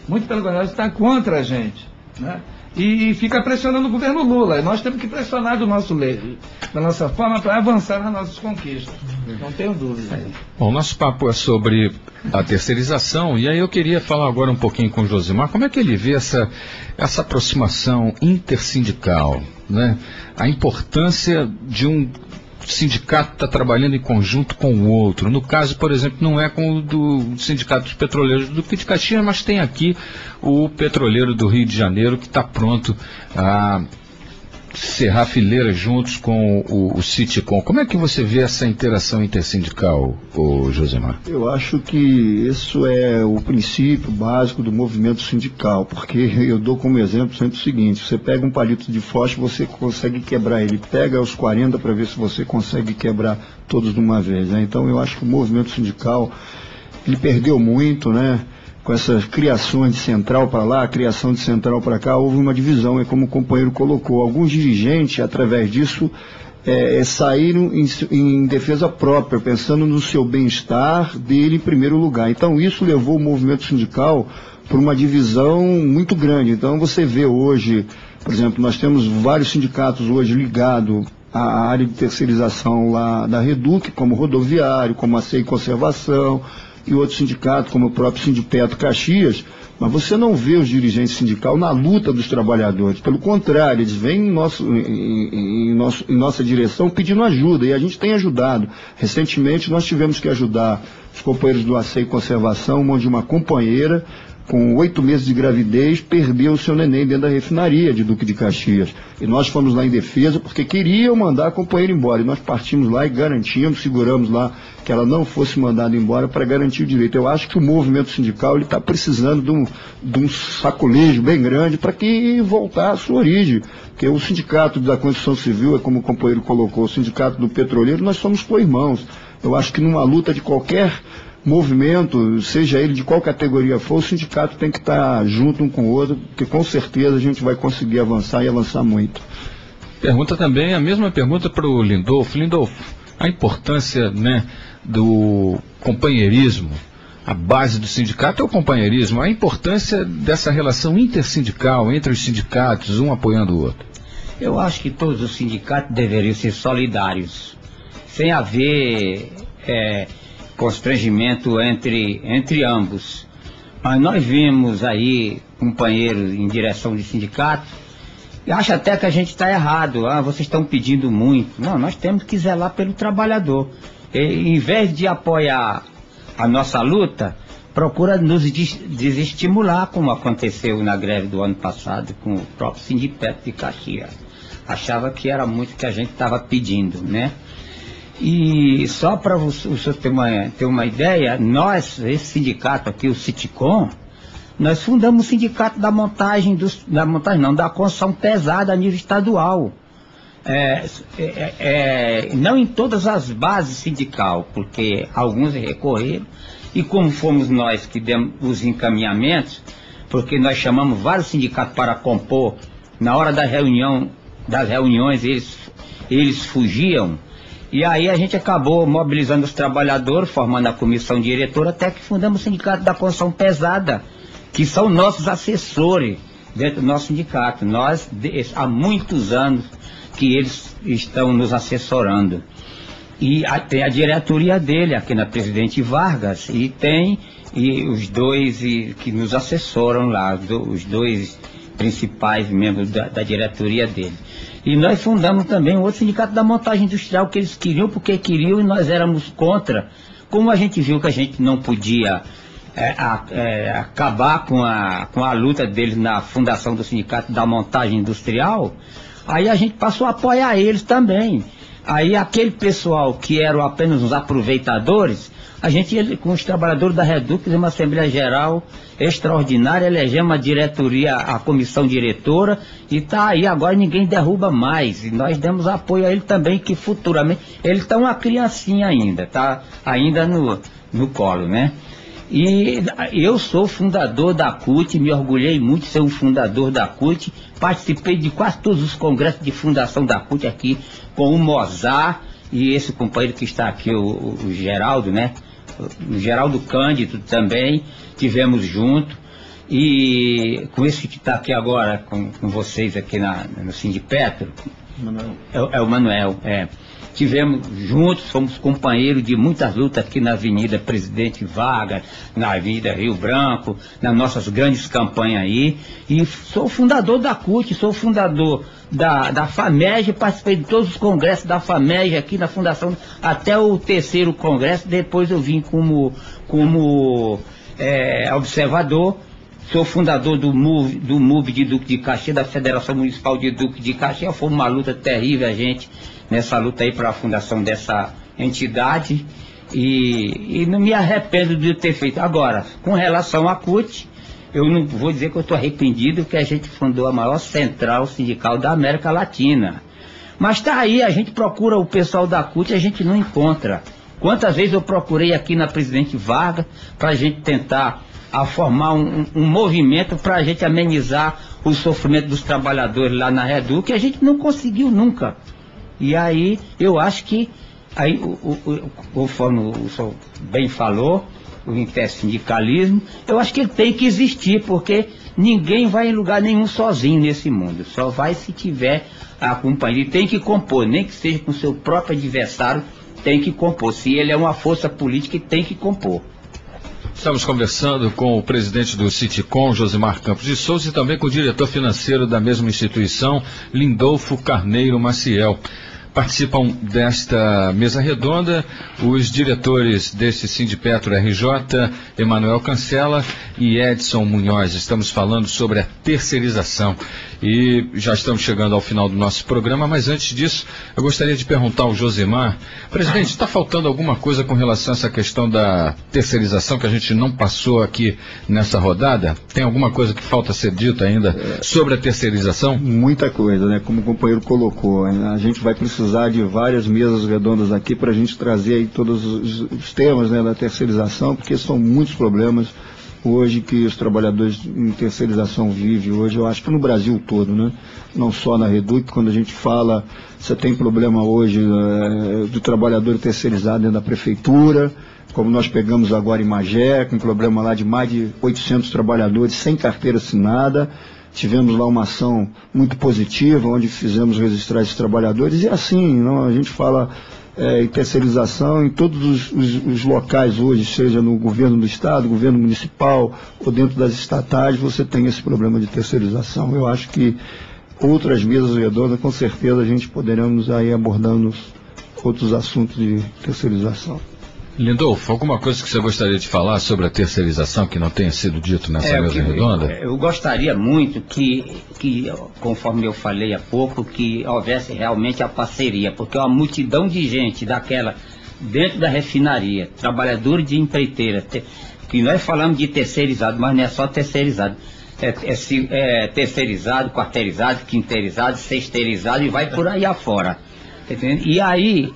Muito pelo contrário, está contra a gente, né? E fica pressionando o governo Lula. Nós temos que pressionar da nossa forma para avançar nas nossas conquistas. Não tenho dúvida. Bom, nosso papo é sobre a terceirização, e aí eu queria falar agora um pouquinho com o Josimar, como é que ele vê essa aproximação intersindical, né? A importância de um sindicato está trabalhando em conjunto com o outro. No caso, por exemplo, não é com o do Sindicato dos Petroleiros do Duque de Caxias, mas tem aqui o Petroleiro do Rio de Janeiro, que está pronto a cerrar fileira juntos com o Citicom. Como é que você vê essa interação intersindical, Josimar? Eu acho que isso é o princípio básico do movimento sindical, porque eu dou como exemplo sempre o seguinte: você pega um palito de fósforo, você consegue quebrar ele, pega os 40 para ver se você consegue quebrar todos de uma vez, né? Então eu acho que o movimento sindical, ele perdeu muito, né? Com essas criações de central para lá, criação de central para cá, houve uma divisão, é como o companheiro colocou. Alguns dirigentes, através disso, saíram em defesa própria, pensando no seu bem-estar dele em primeiro lugar. Então isso levou o movimento sindical para uma divisão muito grande. Então você vê hoje, por exemplo, nós temos vários sindicatos hoje ligados à área de terceirização lá da Reduc, como rodoviário, como a SEI Conservação, e outros sindicatos, como o próprio Sindipetro Caxias, mas você não vê os dirigentes sindicais na luta dos trabalhadores. Pelo contrário, eles vêm em nossa direção pedindo ajuda, e a gente tem ajudado. Recentemente nós tivemos que ajudar os companheiros do ACEI Conservação, onde uma companheira, com 8 meses de gravidez, perdeu o seu neném dentro da refinaria de Duque de Caxias. E nós fomos lá em defesa porque queriam mandar a companheira embora. E nós partimos lá e garantimos, seguramos lá que ela não fosse mandada embora para garantir o direito. Eu acho que o movimento sindical está precisando de um sacolejo bem grande para que voltar à sua origem. Porque o sindicato da construção civil, é como o companheiro colocou, o sindicato do petroleiro, nós somos co-irmãos. Eu acho que numa luta de qualquer movimento, seja ele de qual categoria for, o sindicato tem que estar junto um com o outro, porque com certeza a gente vai conseguir avançar e avançar muito. Pergunta também, a mesma pergunta para o Lindolfo. Lindolfo, a importância, né, do companheirismo, a base do sindicato é o companheirismo, a importância dessa relação intersindical entre os sindicatos, um apoiando o outro. Eu acho que todos os sindicatos deveriam ser solidários, sem haver constrangimento entre ambos. Mas nós vimos aí companheiros em direção de sindicato e acho até que a gente está errado. Vocês estão pedindo muito. Não, nós temos que zelar pelo trabalhador. E, em vez de apoiar a nossa luta, procura nos desestimular, como aconteceu na greve do ano passado com o próprio Sindipetro de Caxias. Achava que era muito que a gente estava pedindo, né? E só para o senhor ter uma ideia, nós, esse sindicato aqui, o Citicom, nós fundamos o sindicato da da construção pesada a nível estadual. Não em todas as bases sindical, porque alguns recorreram, e como fomos nós que demos os encaminhamentos, porque nós chamamos vários sindicatos para compor, na hora das reuniões eles fugiam, e aí a gente acabou mobilizando os trabalhadores, formando a comissão diretora, até que fundamos o sindicato da construção pesada, que são nossos assessores dentro do nosso sindicato. Nós, há muitos anos que eles estão nos assessorando. E tem a diretoria dele aqui na Presidente Vargas, e tem os dois que nos assessoram lá, os dois principais membros da diretoria dele. E nós fundamos também um outro sindicato da montagem industrial, que eles queriam porque queriam e nós éramos contra. Como a gente viu que a gente não podia acabar com a luta deles na fundação do sindicato da montagem industrial, aí a gente passou a apoiar eles também. Aí aquele pessoal que eram apenas os aproveitadores, a gente, com os trabalhadores da Reduc, fizemos uma Assembleia Geral extraordinária, elegemos a diretoria, a comissão diretora, e está aí, agora ninguém derruba mais. E nós demos apoio a ele também, que futuramente, ele está uma criancinha ainda, está ainda no colo, né? E eu sou fundador da CUT, me orgulhei muito de ser um fundador da CUT, participei de quase todos os congressos de fundação da CUT aqui, com o Mozart e esse companheiro que está aqui, o Geraldo, né? O Geraldo Cândido também, tivemos junto, e com esse que está aqui agora, com vocês aqui no Sindipetro, é o Manuel, Tivemos juntos, fomos companheiros de muitas lutas aqui na Avenida Presidente Vargas, na Avenida Rio Branco, nas nossas grandes campanhas aí. E sou fundador da CUT, sou fundador da FAMEG, participei de todos os congressos da FAMEG aqui na Fundação, até o 3º congresso, depois eu vim como observador. Sou fundador do MUB de Duque de Caxias, da Federação Municipal de Duque de Caxias. Foi uma luta terrível a gente, nessa luta aí para a fundação dessa entidade. E não me arrependo de ter feito. Agora, com relação à CUT, eu não vou dizer que eu estou arrependido, que a gente fundou a maior central sindical da América Latina. Mas está aí, a gente procura o pessoal da CUT e a gente não encontra. Quantas vezes eu procurei aqui na Presidente Vargas para a gente tentar formar um movimento para a gente amenizar o sofrimento dos trabalhadores lá na Reduc, que a gente não conseguiu nunca. E aí eu acho que, aí, conforme o senhor bem falou, o intersindicalismo, eu acho que ele tem que existir, porque ninguém vai em lugar nenhum sozinho nesse mundo, só vai se tiver a companhia. Ele tem que compor, nem que seja com o seu próprio adversário, tem que compor. Se ele é uma força política, ele tem que compor. Estamos conversando com o presidente do Citicom, Josimar Campos de Souza, e também com o diretor financeiro da mesma instituição, Lindolfo Carneiro Maciel. Participam desta mesa redonda os diretores desse Sindipetro RJ, Emanuel Cancela e Edson Munhoz. Estamos falando sobre a terceirização e já estamos chegando ao final do nosso programa, mas antes disso eu gostaria de perguntar ao Josimar: presidente, está faltando alguma coisa com relação a essa questão da terceirização que a gente não passou aqui nessa rodada? Tem alguma coisa que falta ser dita ainda sobre a terceirização? Muita coisa, né? Como o companheiro colocou, a gente vai precisar de várias mesas redondas aqui para a gente trazer aí todos os temas, né, da terceirização, porque são muitos problemas hoje que os trabalhadores em terceirização vivem hoje, eu acho que no Brasil todo, né? Não só na Reduc, quando a gente fala, você tem problema hoje do trabalhador terceirizado dentro da prefeitura, como nós pegamos agora em Magé, com um problema lá de mais de 800 trabalhadores sem carteira assinada. Tivemos lá uma ação muito positiva, onde fizemos registrar esses trabalhadores, e assim, não, a gente fala em terceirização em todos os locais hoje, seja no governo do estado, governo municipal ou dentro das estatais, você tem esse problema de terceirização. Eu acho que outras mesas redondas, com certeza a gente poderemos aí abordando outros assuntos de terceirização. Lindolfo, alguma coisa que você gostaria de falar sobre a terceirização que não tenha sido dito nessa mesa redonda? Eu gostaria muito que, conforme eu falei há pouco, que houvesse realmente a parceria, porque uma multidão de gente daquela dentro da refinaria, trabalhador de empreiteira, que nós falamos de terceirizado, mas não é só terceirizado. É terceirizado, quarteirizado, quinteirizado, sexteirizado e vai por aí afora. Entendeu? E aí,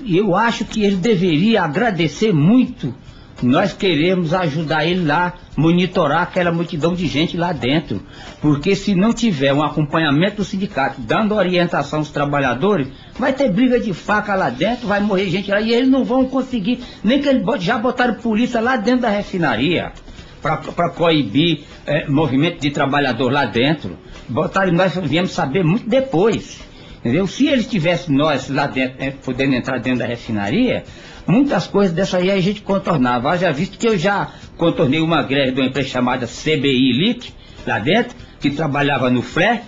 eu acho que ele deveria agradecer muito. Nós queremos ajudar ele lá, monitorar aquela multidão de gente lá dentro. Porque se não tiver um acompanhamento do sindicato, dando orientação aos trabalhadores, vai ter briga de faca lá dentro, vai morrer gente lá, e eles não vão conseguir, nem que eles já botaram polícia lá dentro da refinaria, para coibir movimento de trabalhador lá dentro. Botaram, nós viemos saber muito depois. Entendeu? Se eles tivessem nós lá dentro, podendo entrar dentro da refinaria, muitas coisas dessa aí a gente contornava. Haja visto que eu já contornei uma greve de uma empresa chamada CBI LIC, lá dentro, que trabalhava no FRE,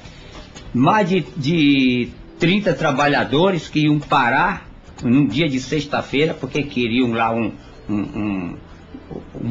mais de 30 trabalhadores que iam parar num dia de sexta-feira, porque queriam lá um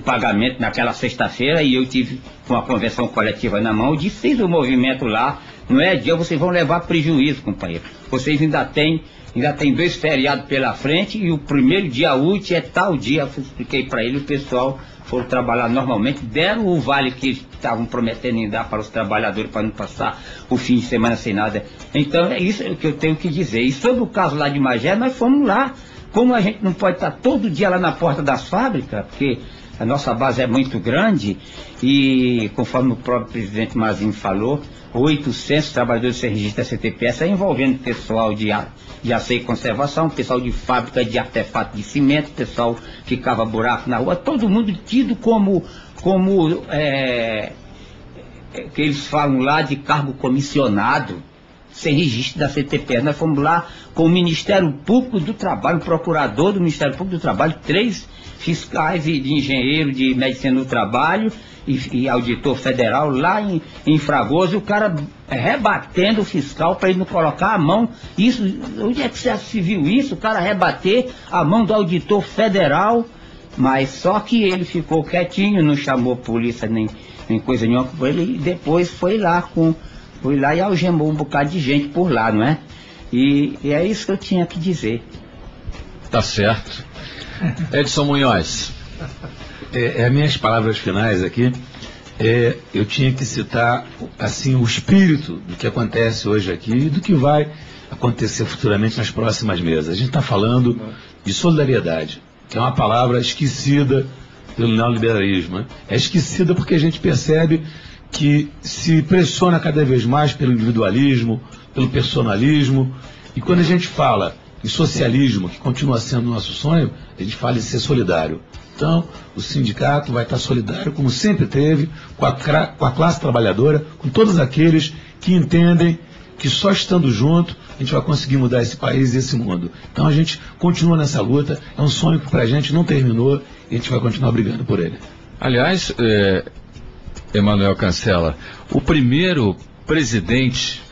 pagamento naquela sexta-feira, e eu tive uma convenção coletiva na mão, e fiz o movimento lá. Não é dia, vocês vão levar prejuízo, companheiro. Vocês ainda tem 2 feriados pela frente, e o primeiro dia útil é tal dia. Eu expliquei para ele, o pessoal foram trabalhar normalmente, deram o vale que estavam prometendo em dar para os trabalhadores, para não passar o fim de semana sem nada. Então é isso que eu tenho que dizer. E sobre o caso lá de Magé, nós fomos lá. Como a gente não pode estar todo dia lá na porta das fábricas, porque a nossa base é muito grande, e conforme o próprio presidente Mazinho falou, 800 trabalhadores sem registro da CTPS, envolvendo pessoal de aceio e conservação, pessoal de fábrica de artefato de cimento, pessoal que cava buraco na rua, todo mundo tido como que eles falam lá de cargo comissionado, sem registro da CTPS. Nós fomos lá com o Ministério Público do Trabalho, o procurador do Ministério Público do Trabalho, 3 fiscais de engenheiro de medicina do trabalho e auditor federal lá em Fragoso, o cara rebatendo o fiscal para ele não colocar a mão. Isso, onde é que você se viu isso? O cara rebater a mão do auditor federal, mas só que ele ficou quietinho, não chamou polícia nem coisa nenhuma, ele depois foi lá e algemou um bocado de gente por lá, não é? E é isso que eu tinha que dizer. Tá certo. Edson Munhoz. As minhas palavras finais aqui, eu tinha que citar assim o espírito do que acontece hoje aqui e do que vai acontecer futuramente nas próximas mesas. A gente está falando de solidariedade, que é uma palavra esquecida pelo neoliberalismo, né? É esquecida porque a gente percebe que se pressiona cada vez mais pelo individualismo, pelo personalismo, e quando a gente fala em socialismo, que continua sendo nosso sonho, a gente fala em ser solidário. Então, o sindicato vai estar solidário, como sempre teve, com a classe trabalhadora, com todos aqueles que entendem que só estando junto a gente vai conseguir mudar esse país e esse mundo. Então a gente continua nessa luta, é um sonho que para a gente não terminou e a gente vai continuar brigando por ele. Aliás, Emanuel Cancela, o primeiro presidente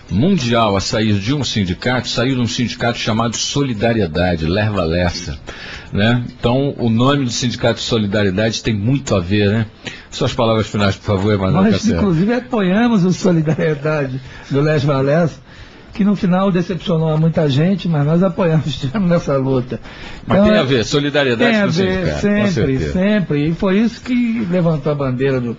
mundial a sair de um sindicato, saiu de um sindicato chamado Solidariedade, Lerva Lessa, né? Então, o nome do sindicato de Solidariedade tem muito a ver, né? Suas palavras finais, por favor, Emanuel Cancela. Nós, inclusive, apoiamos o Solidariedade do Lerva Lessa, que no final decepcionou muita gente, mas nós apoiamos, estivemos nessa luta. Mas então, tem a ver, solidariedade tem a com o ver, sindicato, sempre, e foi isso que levantou a bandeira do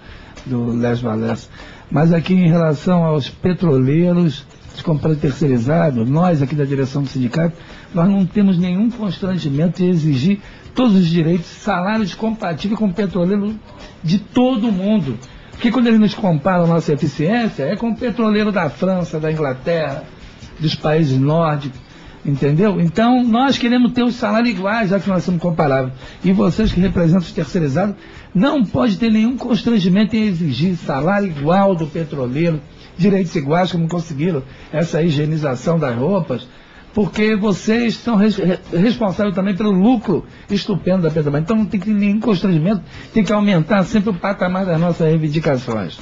Lerva Lessa. Mas aqui em relação aos petroleiros, de comprar terceirizado, nós aqui da direção do sindicato, nós não temos nenhum constrangimento de exigir todos os direitos, salários compatíveis com o petroleiro de todo mundo. Porque quando ele nos compara a nossa eficiência, é com o petroleiro da França, da Inglaterra, dos países nórdicos, entendeu? Então, nós queremos ter os salários iguais, já que nós somos comparáveis. E vocês que representam os terceirizados, não pode ter nenhum constrangimento em exigir salário igual do petroleiro, direitos iguais, como conseguiram essa higienização das roupas, porque vocês são responsáveis também pelo lucro estupendo da Petrobras. Então não tem que ter nenhum constrangimento, tem que aumentar sempre o patamar das nossas reivindicações.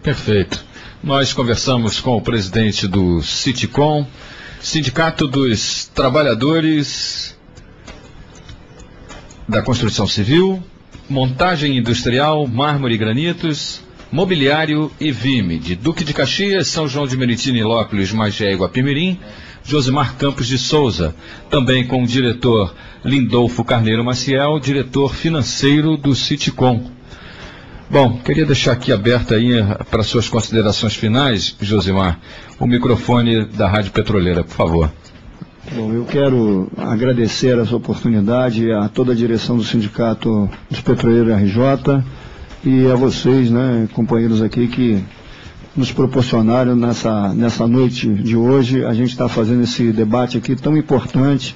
Perfeito. Nós conversamos com o presidente do Citicom, Sindicato dos Trabalhadores da Construção Civil, Montagem Industrial, Mármore e Granitos, Mobiliário e Vime, de Duque de Caxias, São João de Meriti, Nilópolis, Magé e Guapimirim, Josimar Campos de Souza, também com o diretor Lindolfo Carneiro Maciel, diretor financeiro do Citicom. Bom, queria deixar aqui aberto aí para suas considerações finais, Josimar, o microfone da Rádio Petroleira, por favor. Bom, eu quero agradecer essa oportunidade a toda a direção do Sindicato dos Petroleiros RJ e a vocês, né, companheiros aqui que nos proporcionaram nessa noite de hoje. A gente está fazendo esse debate aqui tão importante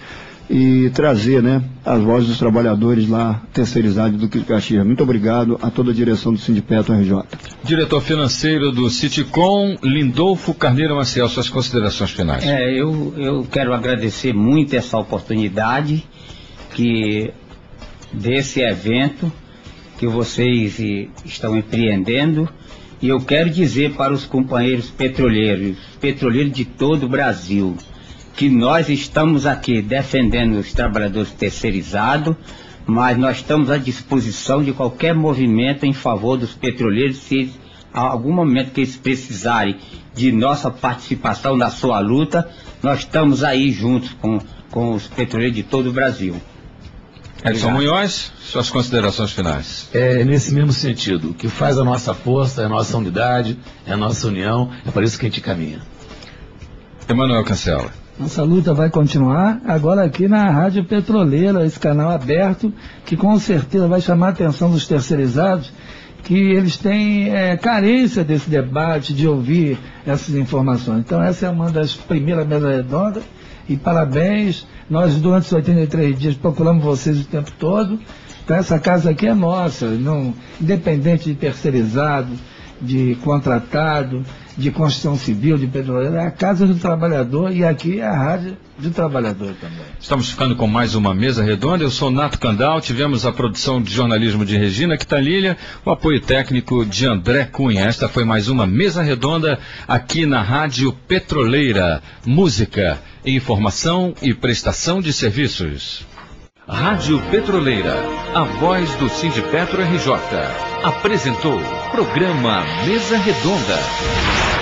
e trazer, né, as vozes dos trabalhadores lá terceirizados do Duque de Caxias. Muito obrigado a toda a direção do Sindipetro RJ. Diretor financeiro do Citicom, Lindolfo Carneiro Maciel, suas considerações finais. Eu quero agradecer muito essa oportunidade desse evento que vocês estão empreendendo. E eu quero dizer para os companheiros petroleiros de todo o Brasil, que nós estamos aqui defendendo os trabalhadores terceirizados, mas nós estamos à disposição de qualquer movimento em favor dos petroleiros, se a algum momento que eles precisarem de nossa participação na sua luta, nós estamos aí juntos com os petroleiros de todo o Brasil. Edson Munhoz, suas considerações finais. É nesse mesmo sentido. O que faz a nossa força é a nossa unidade, é a nossa união, é para isso que a gente caminha. Emanuel Cancela. Nossa luta vai continuar agora aqui na Rádio Petroleira, esse canal aberto, que com certeza vai chamar a atenção dos terceirizados, que eles têm carência desse debate, de ouvir essas informações. Então essa é uma das primeiras mesas redondas, e parabéns. Nós, durante os 83 dias, procuramos vocês o tempo todo. Então, essa casa aqui é nossa, não, independente de terceirizado, de contratado, de construção civil, de petroleiro, é a casa do trabalhador e aqui é a rádio do trabalhador também. Estamos ficando com mais uma mesa redonda. Eu sou Nato Candal, tivemos a produção de jornalismo de Regina Quitanilha, o apoio técnico de André Cunha. Esta foi mais uma mesa redonda aqui na Rádio Petroleira. Música, informação e prestação de serviços. Rádio Petroleira, a voz do Sindipetro RJ. Apresentou programa Mesa Redonda.